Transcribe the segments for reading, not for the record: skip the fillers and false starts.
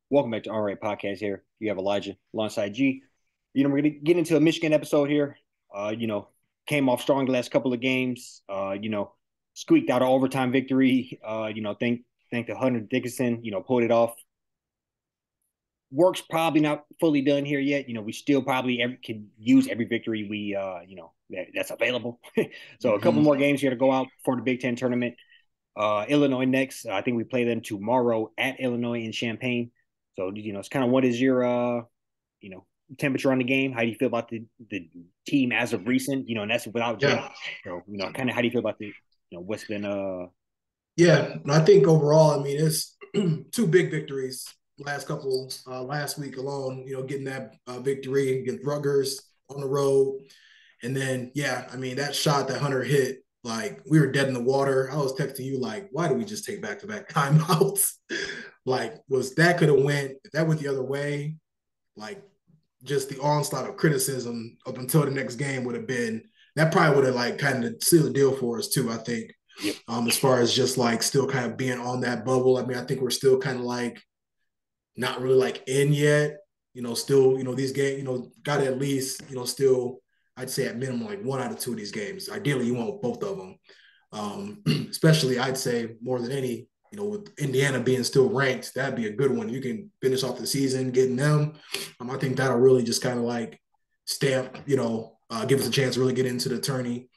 Welcome back to All Right Podcast here. You have Elijah alongside G. We're going to get into a Michigan episode here. Uh, you know, Came off strong the last couple of games. Squeaked out an overtime victory. Thank to Hunter Dickinson, pulled it off. Work's probably not fully done here yet. We still probably can use every victory that's available. So a couple Mhm. more games here to go out for the Big Ten tournament. Illinois next. I think we play them tomorrow at Illinois in Champaign. So it's kind of what is your you know temperature on the game? How do you feel about the team as of recent? And that's without Jim. Yeah, So kind of how do you feel about the what's been yeah. And I think overall, I mean, it's two big victories last week alone. Getting that victory against Rutgers on the road, and then I mean that shot that Hunter hit, like we were dead in the water. I was texting you like, why did we just take back to back timeouts? Like, was that could have went if that went the other way? Like, just the onslaught of criticism up until the next game would have been that probably would have like kind of sealed the deal for us too. I think yep. as far as just like still kind of being on that bubble. I mean, I think we're still kind of like not really like in yet. Still, these games, got to at least, still, I'd say at minimum like one out of two of these games. Ideally, you want both of them. Especially, I'd say more than any, with Indiana being still ranked, that'd be a good one. You can finish off the season getting them. I think that'll really just kind of like stamp, give us a chance to really get into the tourney.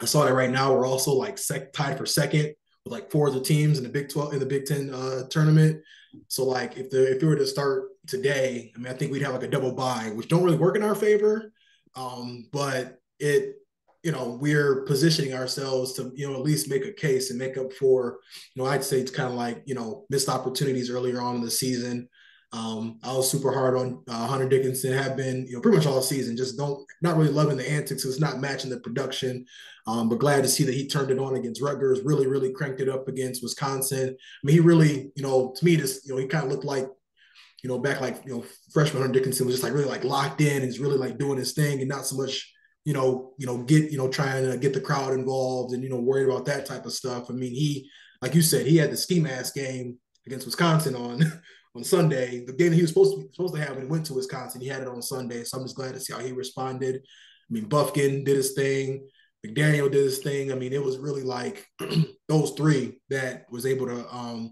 I saw that right now we're also like tied for second with like four of the teams in the Big 12 in the Big 10 tournament. So like if we were to start today, I mean I think we'd have like a double bye, which don't really work in our favor. But we're positioning ourselves to at least make a case and make up for I'd say it's kind of like missed opportunities earlier on in the season. I was super hard on Hunter Dickinson, have been pretty much all season. Just not really loving the antics. It's not matching the production. But glad to see that he turned it on against Rutgers. Really, really cranked it up against Wisconsin. I mean, he really, to me, just he kind of looked like back like freshman Hunter Dickinson was just like really like locked in and he's really like doing his thing and not so much trying to get the crowd involved and worried about that type of stuff. I mean, he like you said, he had the ski-mask game against Wisconsin on on Sunday. The game that he was supposed to have and went to Wisconsin, he had it on Sunday. So I'm just glad to see how he responded. I mean, Buffkin did his thing. McDaniel did his thing. I mean, it was really like those three that was able to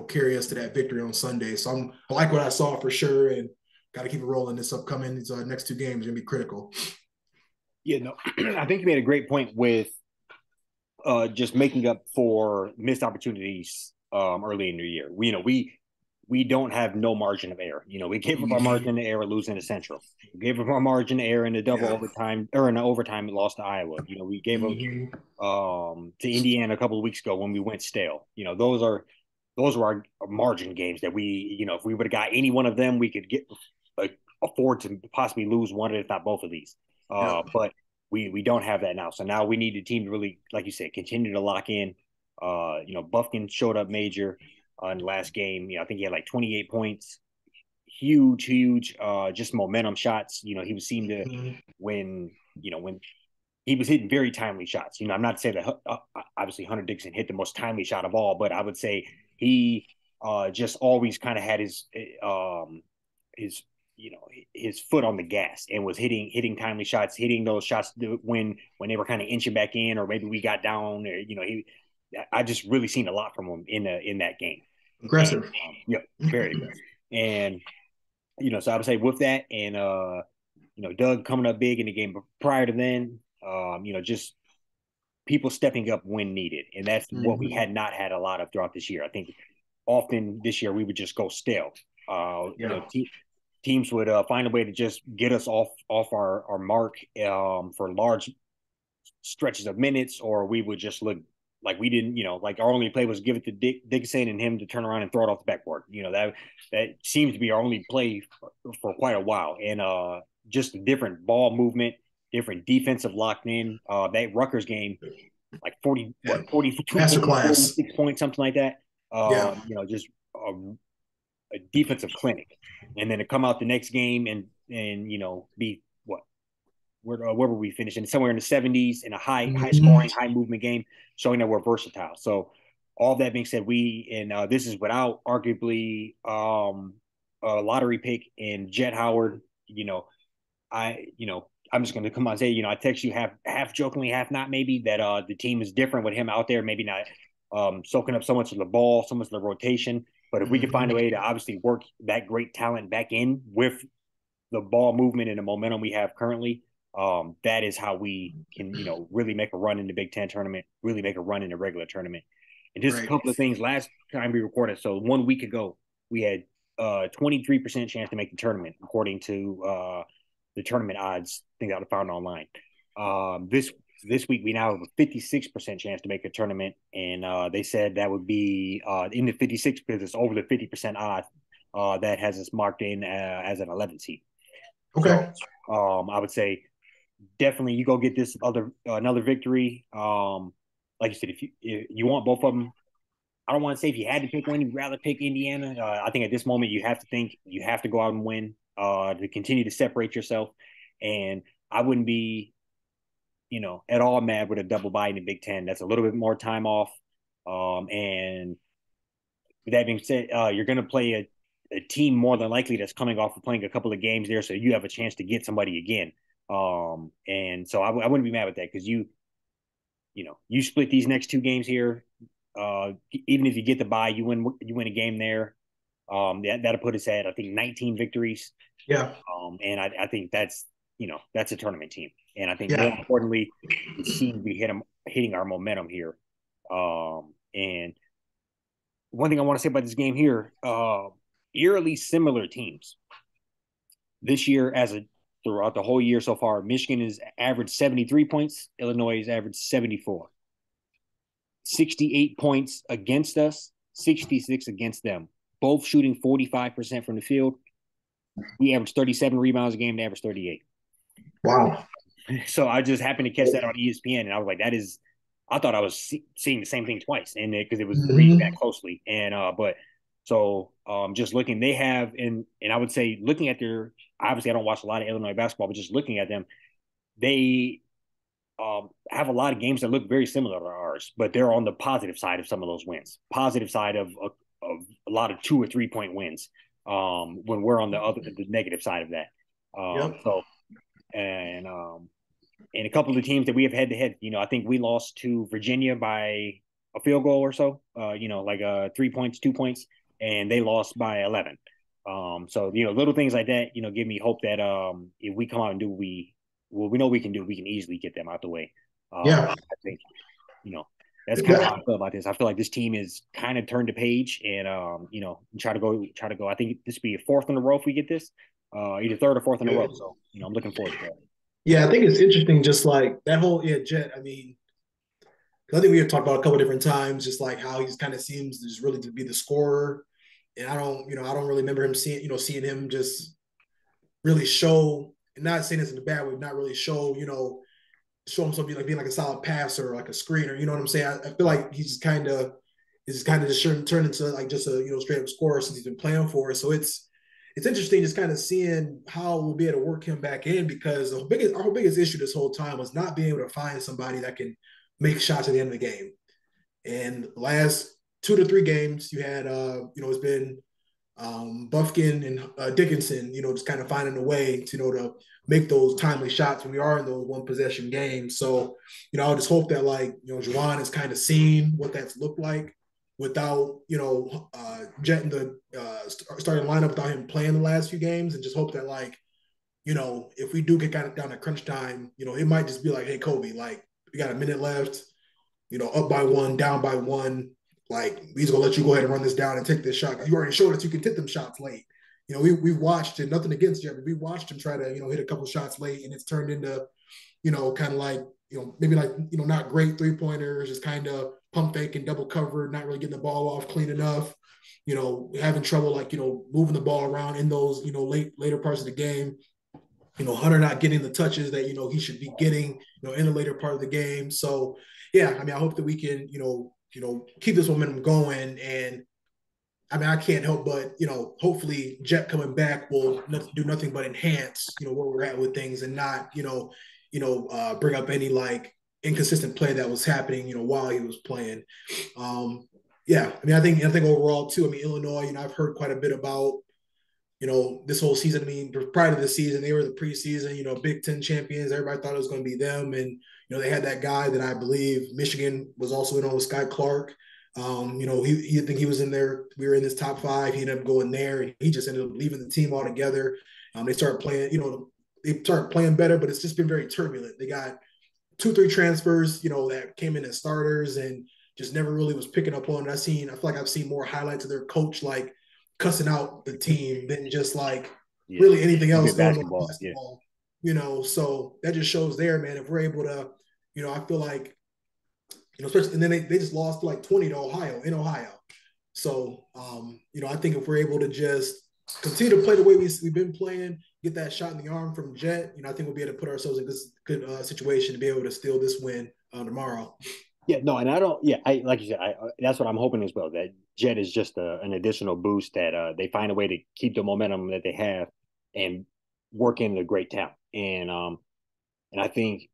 carry us to that victory on Sunday. So I like what I saw for sure, and got to keep it rolling. This upcoming these next two games are gonna be critical. Yeah, no, I think you made a great point with just making up for missed opportunities early in the year. We don't have no margin of error. We gave up our Mm-hmm. margin of error losing to Central. We gave up our margin of error in the double Yeah. overtime or in the overtime and lost to Iowa. We gave up Mm-hmm. to Indiana a couple of weeks ago when we went stale. Those were our margin games that if we would have got any one of them, we could get afford to possibly lose one, if not both of these. Yep. But we don't have that now. So now we need the team to really, like you said, continue to lock in. Buffkin showed up major in the last game. I think he had like 28 points. Huge, just momentum shots. He was seen to Mm-hmm. when he was hitting very timely shots. I'm not saying that obviously Hunter Dixon hit the most timely shot of all, but I would say he just always kind of had his his foot on the gas and was hitting timely shots, hitting those shots when they were kind of inching back in, or maybe we got down, or he. I just really seen a lot from him in that game, and Aggressive. yeah, very aggressive. And so I would say with that, and Doug coming up big in the game prior to then, just people stepping up when needed, and that's what we Mm-hmm. had not had a lot of throughout this year. I think often this year we would just go stale. Yeah. Teams would find a way to just get us off our mark for large stretches of minutes, or we would just look like we didn't, like our only play was give it to Dixon and him to turn around and throw it off the backboard. That seems to be our only play for quite a while, and just a different ball movement, different defensive locked in. That Rutgers game, like 40, Yeah. 42 points, Masterclass. 46 points, something like that. Yeah. Just a, a defensive clinic, and then to come out the next game and be what where were we finishing somewhere in the 70s in a high Mm-hmm. scoring, high movement game, showing that we're versatile. So all that being said, this is without arguably a lottery pick in Jet Howard. I'm just going to come on and say, I text you half jokingly, half not, maybe that the team is different with him out there, maybe not soaking up so much of the ball, so much of the rotation. But if we can find a way to obviously work that great talent back in with the ball movement and the momentum we have currently, that is how we can, really make a run in the Big Ten tournament, really make a run in the regular tournament. And just a couple of things. Last time we recorded, so 1 week ago, we had 23% chance to make the tournament, according to the tournament odds thing that I found online. This week we now have a 56% chance to make a tournament, and they said that would be in the 56 because it's over the 50% odd that has us marked in as an 11 seed. Okay. So I would say definitely you go get this another victory. Like you said, if you want both of them, I don't want to say if you had to pick one, you'd rather pick Indiana. I think at this moment you have to think you have to go out and win to continue to separate yourself. And I wouldn't be, at all mad with a double bye in the Big Ten. That's a little bit more time off. And with that being said, you're going to play a team more than likely that's coming off of playing a couple of games there, so you have a chance to get somebody again. And so I wouldn't be mad with that because you split these next 2 games here. Even if you get the bye, you win a game there. That'll put us at, I think, 19 victories. Yeah. And I think that's a tournament team. And I think more importantly, it seems to be hitting our momentum here. And one thing I want to say about this game here, eerily similar teams this year throughout the whole year so far. Michigan has averaged 73 points. Illinois has averaged 74. 68 points against us, 66 against them. Both shooting 45% from the field. We average 37 rebounds a game. They average 38. Wow. So I just happened to catch that on ESPN, and I was like, I thought I was seeing the same thing twice, and because it was reading that closely. And just looking, they have, and I would say looking at obviously I don't watch a lot of Illinois basketball, but just looking at them, they have a lot of games that look very similar to ours, but they're on the positive side of some of those wins. Positive side of a lot of 2 or 3 point wins. When we're on the negative side of that. So, and a couple of the teams that we have head to head, I think we lost to Virginia by a field goal or so, like 3 points, 2 points, and they lost by 11. So, little things like that, give me hope that if we come out and do we know we can easily get them out the way. I think, that's kind of how I feel about this. I feel like this team is kind of turned the page and, try to go. I think this would be a 4th in a row if we get this, either 3rd or 4th in a row. So, I'm looking forward to that. Yeah, I think it's interesting, just like that whole Jet. I mean, I think we have talked about a couple of different times, just like how he kind of seems just really to be the scorer. And I don't really remember him seeing him just really show, and not saying this in a bad way, not really show himself being like a solid passer or like a screener. You know what I'm saying? I feel like he's just kind of just turned into like just a straight up scorer since he's been playing for us. So it's interesting just kind of seeing how we'll be able to work him back in, because our biggest issue this whole time was not being able to find somebody that can make shots at the end of the game. And the last 2 to 3 games you had, it's been Bufkin and Dickinson, just kind of finding a way to make those timely shots when we are in those 1 possession games. So, I'll just hope that Juwan has kind of seen what that's looked like without, Jet in the starting lineup, without him playing the last few games, and just hope that if we do get kind of down to crunch time, it might just be like, hey, Kobe, we got a minute left, up by 1, down by 1. We just gonna let you go ahead and run this down and take this shot. You already showed us you can take them shots late. We watched it, nothing against Jeff, but we watched him try to, hit a couple shots late, and it's turned into, kind of like, maybe like, not great 3-pointers, just kind of pump fake and double covered, not really getting the ball off clean enough, having trouble, moving the ball around in those, later parts of the game. Hunter not getting the touches that, he should be getting, in the later part of the game. So, yeah, I mean, I hope that we can, keep this momentum going. And I mean, I can't help but, hopefully Jet coming back will do nothing but enhance, where we're at with things, and not, bring up any inconsistent play that was happening, while he was playing. Yeah, I mean, I think overall too. I mean, Illinois. I've heard quite a bit about this whole season. I mean, prior to the season, they were the preseason. Big Ten champions. Everybody thought it was going to be them, and they had that guy that I believe Michigan was also in on with Sky Clark. He think he was in there. We were in this top five. He ended up going there, and he just ended up leaving the team altogether. They started playing. They started playing better, but it's just been very turbulent. They got 2, 3 transfers, that came in as starters and just never really was picking up on. I feel like I've seen more highlights of their coach like cussing out the team than just like Yeah, really anything else good going on in basketball. Yeah, basketball. So that just shows there, man. If we're able to, I feel like, especially, and then they just lost like 20 to Ohio in Ohio. So, I think if we're able to just continue to play the way we've been playing, get that shot in the arm from Jet, I think we'll be able to put ourselves in this good situation to be able to steal this win tomorrow. yeah, no, and I don't. Yeah, I like you said. That's what I'm hoping as well. That Jet is just an additional boost that they find a way to keep the momentum that they have and work in the great talent. And I think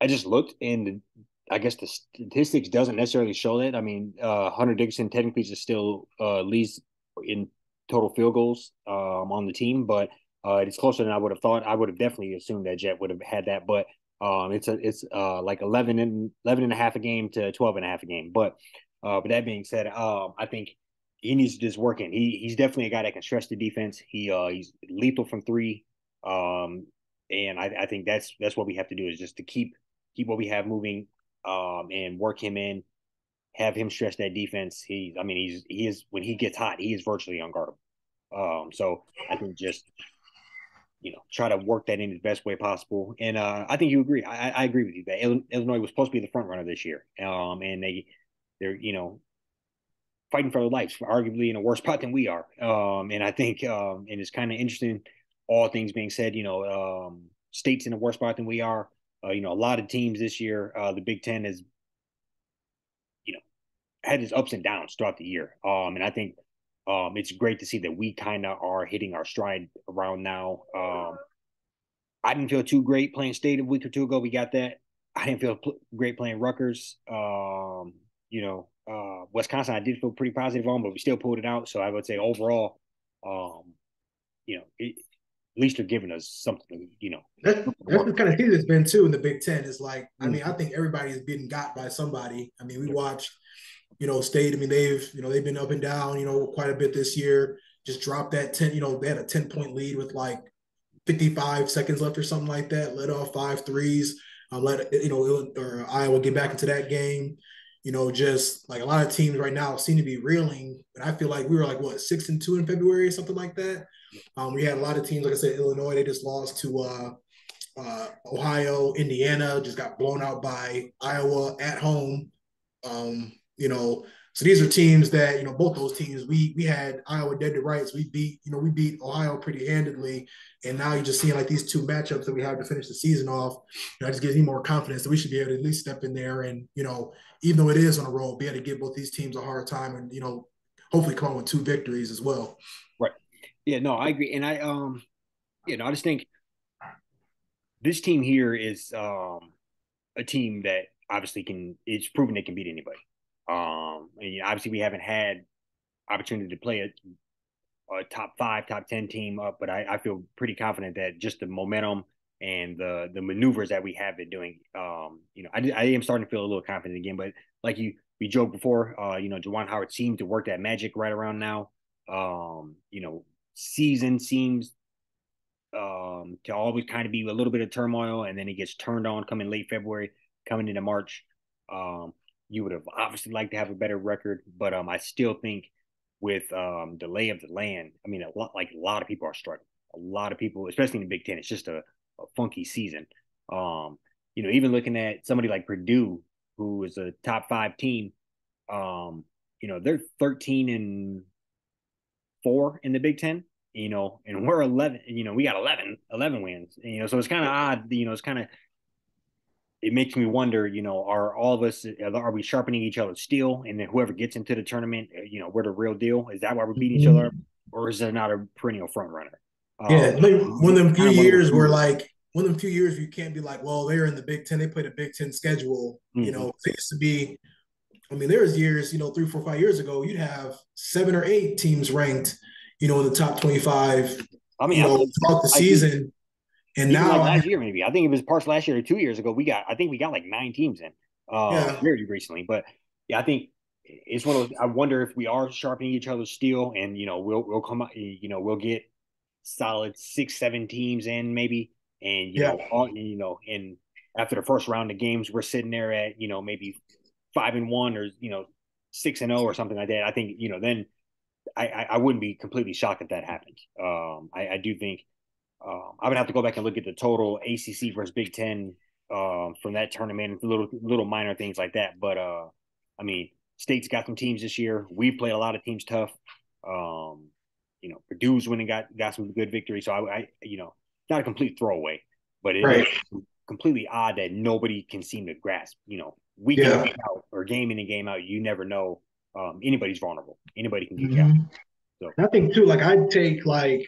I just looked and I guess the statistics doesn't necessarily show that. I mean, Hunter Dickinson technically is still leads in total field goals on the team, but it's closer than I would have thought. I would have definitely assumed that Jet would have had that, but it's like 11 and a half a game to 12 and a half a game. But that being said, I think he needs to just work in. He's definitely a guy that can stretch the defense. He's lethal from three. And I think that's what we have to do is just to keep what we have moving and work him in, have him stretch that defense. He is when he gets hot, he is virtually unguardable. So I think just try to work that in the best way possible. And I think you agree. I agree with you that Illinois was supposed to be the front runner this year, and they're fighting for their lives, arguably in a worse spot than we are. And I think and it's kind of interesting. All things being said, states in a worse spot than we are. A lot of teams this year, the Big Ten has, had its ups and downs throughout the year. And I think it's great to see that we kind of are hitting our stride around now. I didn't feel too great playing State a week or two ago. We got that. I didn't feel great playing Rutgers. Wisconsin, I did feel pretty positive on, but we still pulled it out. So I would say overall, at least they're giving us something, That's the kind of thing that's been too in the Big Ten. Is like, I mean, mm-hmm. I think everybody's been got by somebody. I mean, we watched, State. I mean, they've been up and down, quite a bit this year. Just dropped that 10. They had a 10-point lead with like 55 seconds left or something like that. Let off 5 threes. Let or Iowa get back into that game. Just like a lot of teams right now seem to be reeling. And I feel like we were like what 6-2 in February or something like that. We had a lot of teams, like I said, Illinois. They just lost to Ohio, Indiana. Just got blown out by Iowa at home. So these are teams that both those teams we had Iowa dead to rights. We beat Ohio pretty handedly, and now you're just seeing like these two matchups that we have to finish the season off. It just gives me more confidence that we should be able to at least step in there and even though it is on a roll, be able to give both these teams a hard time and hopefully come out with 2 victories as well. Right. Yeah. No, I agree, and I just think this team here is a team that obviously it's proven they can beat anybody. And obviously we haven't had opportunity to play a top 5, top 10 team up, but I feel pretty confident that just the momentum and the maneuvers that we have been doing, I am starting to feel a little confident again. But like we joked before, Juwan Howard seemed to work that magic right around now. Season seems to always kind of be a little bit of turmoil, and then it gets turned on coming late February, coming into March. You would have obviously liked to have a better record, but I still think with the lay of the land, I mean, a lot of people are struggling. A lot of people, especially in the Big Ten, it's just a funky season. Even looking at somebody like Purdue, who is a top 5 team, they're 13-4 in the Big Ten. And we're 11. We got 11 wins. So it's kind of odd. It's kind of it makes me wonder, are all of us, are we sharpening each other's steel? And then whoever gets into the tournament, we're the real deal. Is that why we're beating each other? Or is there not a perennial front runner? Yeah, like one of them few years where one of them few years you can't be like, well, they're in the Big Ten. They played a Big Ten schedule. Mm-hmm. It used to be I mean, there's years, 3, 4, 5 years ago, you'd have 7 or 8 teams ranked, in the top 25, I mean, I think throughout the like season. And even like now, last year, maybe I think it was parts last year or 2 years ago. I think we got like 9 teams in, yeah, very recently. But yeah, I think it's one of those. I wonder if we are sharpening each other's steel, and we'll come out, we'll get solid 6, 7 teams in maybe, and yeah, and after the first round of games, we're sitting there at maybe 5-1 or 6-0 or something like that. I think then I wouldn't be completely shocked if that happened. I do think I would have to go back and look at the total ACC versus Big Ten from that tournament, little minor things like that. But I mean, State's got some teams this year. We've played a lot of teams tough. Um, Purdue's winning got some good victories. So not a complete throwaway, but it is right. completely odd that nobody can seem to grasp. Week in and Yeah. week out, or game in and game out, you never know. Anybody's vulnerable. Anybody can get you out. Mm-hmm. So I think too, like I'd take like,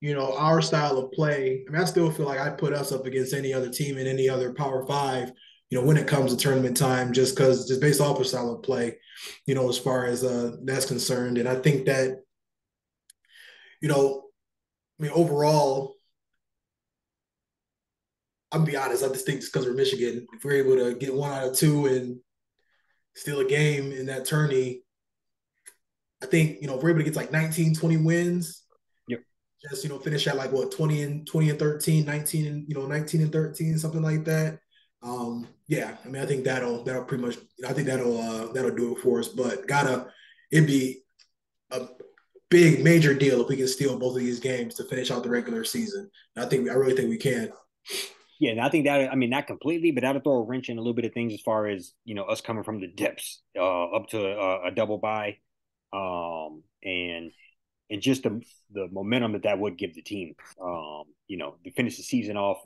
our style of play. I mean, I still feel like I put us up against any other team in any other Power Five, when it comes to tournament time, just based off of style of play, as far as that's concerned. And I think that, I mean, overall, I'm gonna be honest, I just think just because we're Michigan, if we're able to get 1 out of 2 and steal a game in that tourney, I think, if we're able to get like 19, 20 wins, yep. just finish at like what 20 and 13, 19 and 19 and 13, something like that. Yeah, I mean, I think that'll pretty much, I think that'll do it for us. But it'd be a big major deal if we can steal both of these games to finish out the regular season. And I really think we can. Yeah, and I think that, I mean, not completely, but that'll throw a wrench in a little bit of things as far as us coming from the dips up to a double bye, and just the momentum that would give the team. To finish the season off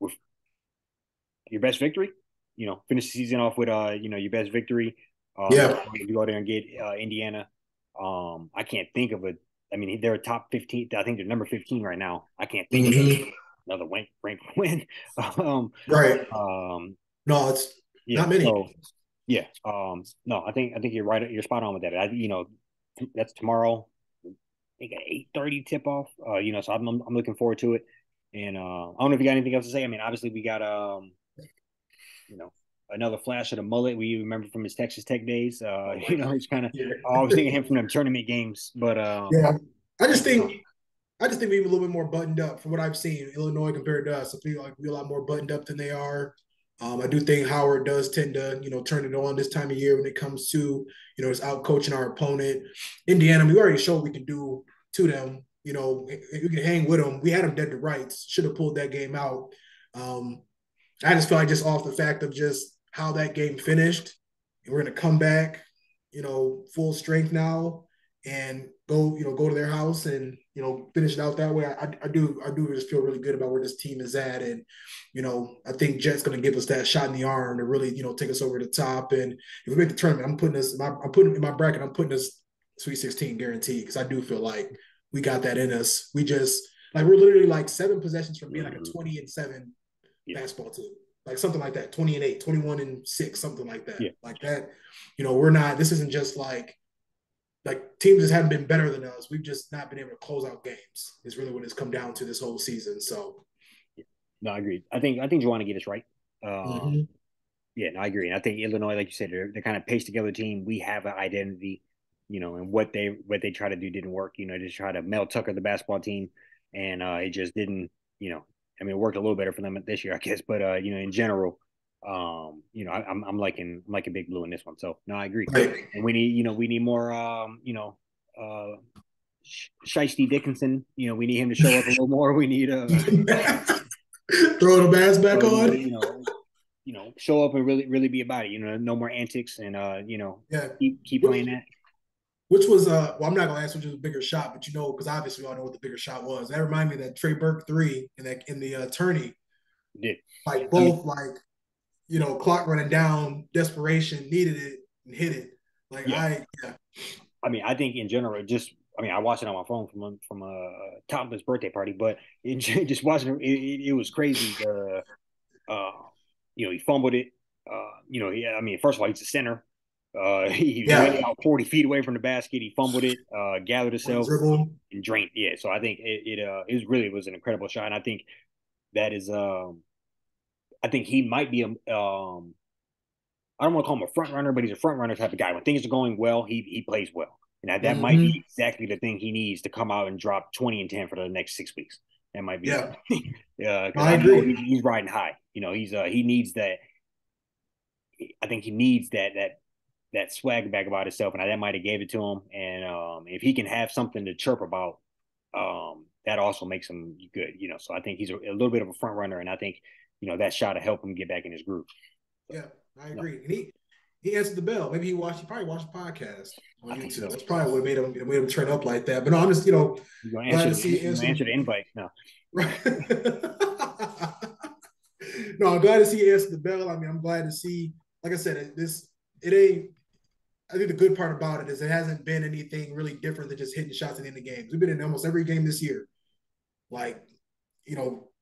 with your best victory. Finish the season off with your best victory. Yeah. You go there and get Indiana. I can't think of a. I mean, they're top 15. I think they're number 15 right now. I can't think of Mm-hmm. another rank win. um, Right. um, No, it's yeah. not many. So yeah. No, I think you're right. You're spot on with that. That's tomorrow. I think at 8:30 tip off. So I'm looking forward to it. And I don't know if you got anything else to say. I mean, obviously we got you know, another flash of the mullet we remember from his Texas Tech days. Oh my God. It's kind of Yeah. I was thinking of him from them tournament games, but Yeah. I just you know, think I just think we're a little bit more buttoned up from what I've seen. Illinois compared to us, I feel like we're a lot more buttoned up than they are. I do think Howard does tend to, turn it on this time of year when it comes to, just out coaching our opponent. Indiana, we already showed we can do to them. We can hang with them. We had them dead to rights. Should have pulled that game out. Um, I just feel like just off the fact of just how that game finished, and we're gonna come back, full strength now and go to their house and finish it out that way. I do just feel really good about where this team is at, and I think Jet's going to give us that shot in the arm to really take us over the top. And if we make the tournament, I'm putting in my bracket. I'm putting us Sweet 16 guaranteed because I do feel like we got that in us. We just like we're literally like 7 possessions from being like a 20-7 yeah, basketball team. Like something like that, 20-8, 21-6, something like that. yeah. Like that, we're not, this isn't just like teams just haven't been better than us. We've just not been able to close out games. Is really what it's come down to this whole season. So, No, I agree. I think you want to get us right. mm-hmm. Yeah, no, I agree. And I think Illinois, like you said, they're kind of paced together team. We have an identity, and what they try to do didn't work. Just try to Mel Tucker the basketball team, and it just didn't. I mean, it worked a little better for them this year, I guess. But in general, I'm liking Big Blue in this one. So no, I agree. Right. And we need more, Shiesty Dickinson. We need him to show up a little more. We need Throwing the mask back so, on. show up and really be about it. No more antics, and Yeah. keep playing that. Which was well, I'm not gonna ask which was a bigger shot, but because obviously we all know what the bigger shot was. That reminded me of that Trey Burke three in the tourney. Did Like I mean, both like, clock running down, desperation, needed it and hit it. Like yeah. yeah. I mean, I think in general, I watched it on my phone from a topless birthday party, but just watching it was crazy. Uh, he fumbled it. I mean, first of all, he's a center. He went Yeah, out 40 feet away from the basket. He fumbled it, gathered on the himself, dribble. and drained. Yeah, so I think it really was an incredible shot. And I think that is I think he might be I don't want to call him a front runner, but he's a front runner type of guy. When things are going well, he plays well. And that might be Mm-hmm. exactly the thing he needs to come out and drop 20 and 10 for the next 6 weeks. That might be Yeah, it. Because I I know agree. he's riding high. He needs that. I think he needs that swag back about himself, and that might have gave it to him. And if he can have something to chirp about, that also makes him good. So I think he's a little bit of a front runner, and I think that shot to help him get back in his groove. So, Yeah, I no, agree. And he answered the bell. Maybe he probably watched the podcast on I think so. YouTube. That's probably what made him turn up like that. But no, I'm just You gonna glad answer to the see you you gonna answer answer the the invite? No, right. No, I'm glad to see you answer the bell. I mean, I'm glad to see. Like I said, it ain't. I think the good part about it is it hasn't been anything really different than just hitting shots at the end of games. We've been in almost every game this year. Like,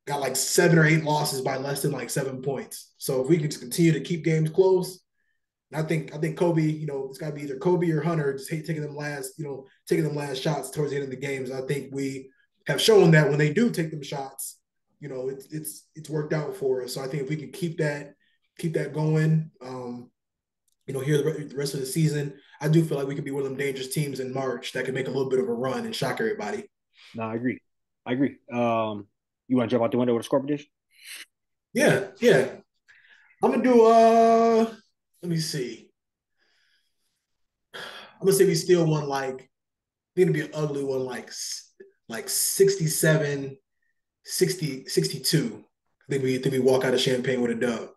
got like 7 or 8 losses by less than like 7 points. So if we can continue to keep games close, and I think Kobe, it's got to be either Kobe or Hunter just taking them last shots towards the end of the games. I think we have shown that when they do take them shots, it's worked out for us. So I think if we can keep that going, here the rest of the season, I do feel like we could be one of them dangerous teams in March that could make a little bit of a run and shock everybody. no, I agree. I agree. You want to jump out the window with a score prediction? Yeah, yeah. I'm gonna do let me see. I'm gonna say we still won like think it'd be an ugly one like 67, 60, 62. I think we walk out of Champaign with a dub.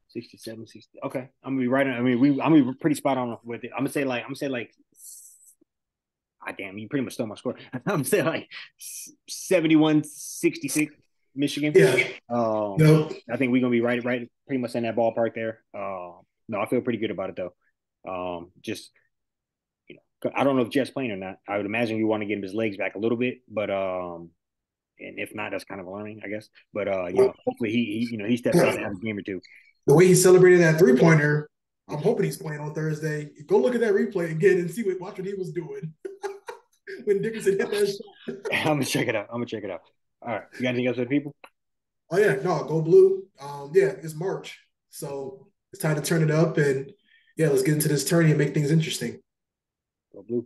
67, 60. Okay, I'm gonna be right. I mean, I'm gonna be pretty spot on with it. I'm gonna say like. Ah, damn, you pretty much stole my score. I'm gonna say like 71-66, Michigan. Yeah. Um, No. I think we're gonna be right, pretty much in that ballpark there. No, I feel pretty good about it though. Just I don't know if Jeff's playing or not. I would imagine we want to get his legs back a little bit, but and if not, that's kind of a learning, I guess. But hopefully he steps out and has a game or two. The way he celebrated that 3-pointer, I'm hoping he's playing on Thursday. Go look at that replay again and watch what he was doing when Dickinson hit that shot. I'm gonna check it out. All right, you got anything else for the people? Oh yeah, no, go blue. Yeah, it's March, so it's time to turn it up and yeah, let's get into this tourney and make things interesting. Go blue.